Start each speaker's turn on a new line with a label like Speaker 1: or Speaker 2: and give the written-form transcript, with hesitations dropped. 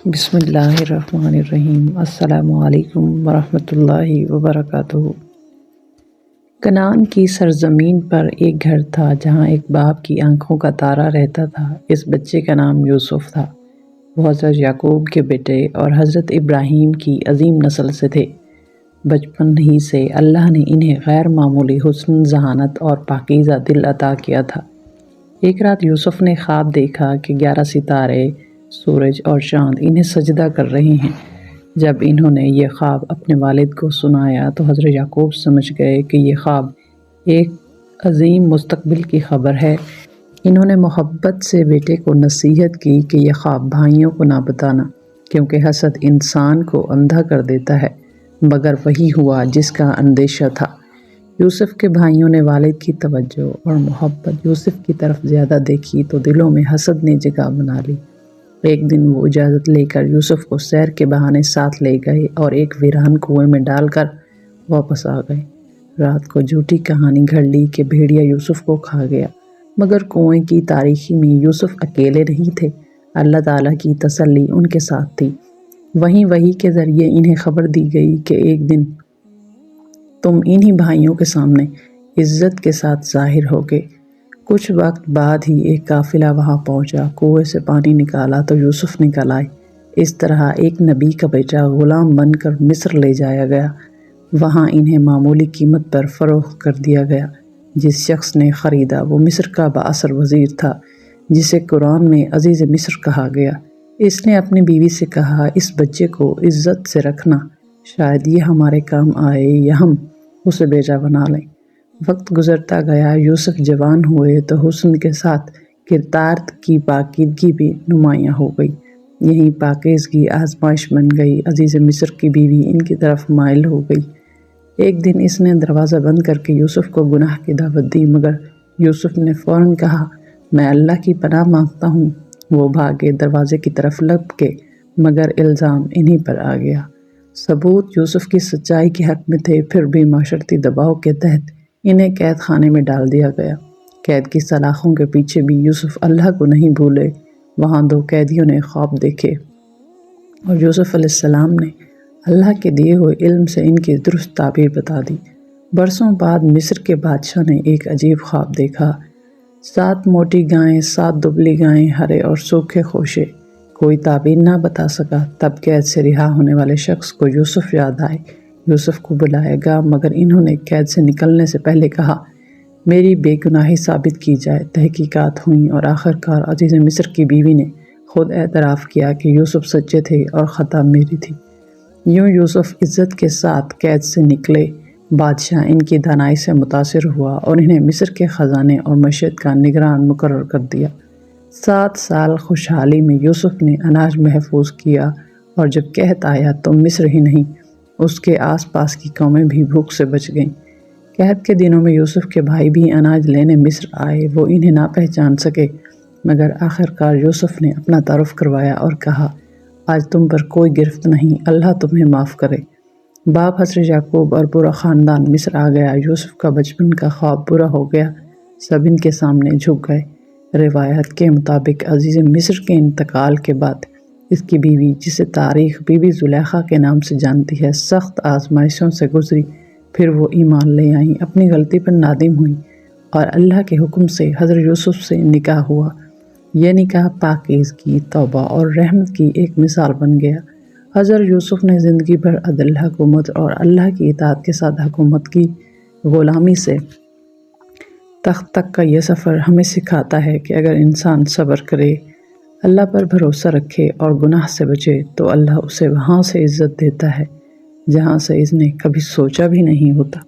Speaker 1: بسم اللہ الرحمن الرحیم۔ السلام علیکم ورحمۃ اللہ وبرکاتہ۔ کنعان کی سرزمین پر ایک گھر تھا جہاں ایک باپ کی آنکھوں کا تارا رہتا تھا۔ اس بچے کا نام یوسف تھا۔ وہ حضرت یعقوب کے بیٹے اور حضرت ابراہیم کی عظیم نسل سے تھے۔ بچپن ہی سے اللہ نے انہیں غیر معمولی حسن، ذہانت اور پاکیزہ دل عطا کیا تھا۔ ایک رات یوسف نے خواب دیکھا کہ 11 ستارے، سورج اور چاند انہیں سجدہ کر رہے ہیں۔ جب انہوں نے یہ خواب اپنے والد کو سنایا تو حضرت یعقوب سمجھ گئے کہ یہ خواب ایک عظیم مستقبل کی خبر ہے۔ انہوں نے محبت سے بیٹے کو نصیحت کی کہ یہ خواب بھائیوں کو نہ بتانا، کیونکہ حسد انسان کو اندھا کر دیتا ہے، مگر وہی ہوا جس کا اندیشہ تھا۔ یوسف کے بھائیوں نے والد کی توجہ اور محبت یوسف کی طرف زیادہ دیکھی تو دلوں میں حسد نے جگہ بنا لی۔ ایک دن وہ اجازت لے کر یوسف کو سیر کے بہانے ساتھ لے گئے اور ایک ویران کنویں میں ڈال کر واپس آ گئے۔ رات کو جھوٹی کہانی گھڑ لی کہ بھیڑیا یوسف کو کھا گیا، مگر کنویں کی تاریکی میں یوسف اکیلے نہیں تھے۔ اللہ تعالیٰ کی تسلی ان کے ساتھ تھی۔ وہیں وحی کے ذریعے انہیں خبر دی گئی کہ ایک دن تم انہی بھائیوں کے سامنے عزت کے ساتھ ظاہر ہوگے۔ کچھ وقت بعد ہی ایک قافلہ وہاں پہنچا۔ کنویں سے پانی نکالا تو یوسف نکل آئے۔ اس طرح ایک نبی کا بیٹا غلام بن کر مصر لے جایا گیا۔ وہاں انہیں معمولی قیمت پر فروخت کر دیا گیا۔ جس شخص نے خریدا وہ مصر کا بااثر وزیر تھا، جسے قرآن میں عزیز مصر کہا گیا۔ اس نے اپنی بیوی سے کہا، اس بچے کو عزت سے رکھنا، شاید یہ ہمارے کام آئے یا ہم اسے بیٹا بنا لیں۔ وقت گزرتا گیا، یوسف جوان ہوئے تو حسن کے ساتھ کردار کی پاکیزگی بھی نمایاں ہو گئی۔ یہی پاکیزگی آزمائش بن گئی۔ عزیز مصر کی بیوی ان کی طرف مائل ہو گئی۔ ایک دن اس نے دروازہ بند کر کے یوسف کو گناہ کی دعوت دی، مگر یوسف نے فوراً کہا، میں اللہ کی پناہ مانگتا ہوں۔ وہ بھاگے، دروازے کی طرف لپکے، مگر الزام انہی پر آ گیا۔ ثبوت یوسف کی سچائی کے حق میں تھے، پھر بھی معاشرتی دباؤ کے تحت انہیں قید خانے میں ڈال دیا گیا۔ قید کی سلاخوں کے پیچھے بھی یوسف اللہ کو نہیں بھولے۔ وہاں 2 قیدیوں نے خواب دیکھے اور یوسف علیہ السلام نے اللہ کے دیے ہوئے علم سے ان کی درست تعبیر بتا دی۔ برسوں بعد مصر کے بادشاہ نے ایک عجیب خواب دیکھا۔ 7 موٹی گائیں، 7 دبلی گائیں، ہرے اور سوکھے خوشے۔ کوئی تعبیر نہ بتا سکا۔ تب قید سے رہا ہونے والے شخص کو یوسف یاد آئے۔ یوسف کو بلائے گا، مگر انہوں نے قید سے نکلنے سے پہلے کہا، میری بے گناہی ثابت کی جائے۔ تحقیقات ہوئیں اور آخرکار عزیز مصر کی بیوی نے خود اعتراف کیا کہ یوسف سچے تھے اور خطا میری تھی۔ یوں یوسف عزت کے ساتھ قید سے نکلے۔ بادشاہ ان کی دانائی سے متاثر ہوا اور انہیں مصر کے خزانے اور معیشت کا نگران مقرر کر دیا۔ 7 سال خوشحالی میں یوسف نے اناج محفوظ کیا، اور جب قحط آیا تو مصر ہی نہیں، اس کے آس پاس کی قومیں بھی بھوک سے بچ گئیں۔ قحط کے دنوں میں یوسف کے بھائی بھی اناج لینے مصر آئے۔ وہ انہیں نہ پہچان سکے، مگر آخرکار یوسف نے اپنا تعارف کروایا اور کہا، آج تم پر کوئی گرفت نہیں، اللہ تمہیں معاف کرے۔ باپ حضرت یعقوب اور پورا خاندان مصر آ گیا۔ یوسف کا بچپن کا خواب پورا ہو گیا۔ سب ان کے سامنے جھک گئے۔ روایت کے مطابق عزیز مصر کے انتقال کے بعد اس کی بیوی، جسے تاریخ بی بی زلیخا کے نام سے جانتی ہے، سخت آزمائشوں سے گزری۔ پھر وہ ایمان لے آئیں، اپنی غلطی پر نادم ہوئیں، اور اللہ کے حکم سے حضرت یوسف سے نکاح ہوا۔ یہ نکاح پاکیزگی، توبہ اور رحمت کی ایک مثال بن گیا۔ حضرت یوسف نے زندگی بھر عدل، حکومت اور اللہ کی اطاعت کے ساتھ حکومت کی۔ غلامی سے تخت تک کا یہ سفر ہمیں سکھاتا ہے کہ اگر انسان صبر کرے، اللہ پر بھروسہ رکھے اور گناہ سے بچے تو اللہ اسے وہاں سے عزت دیتا ہے جہاں سے اس نے کبھی سوچا بھی نہیں ہوتا۔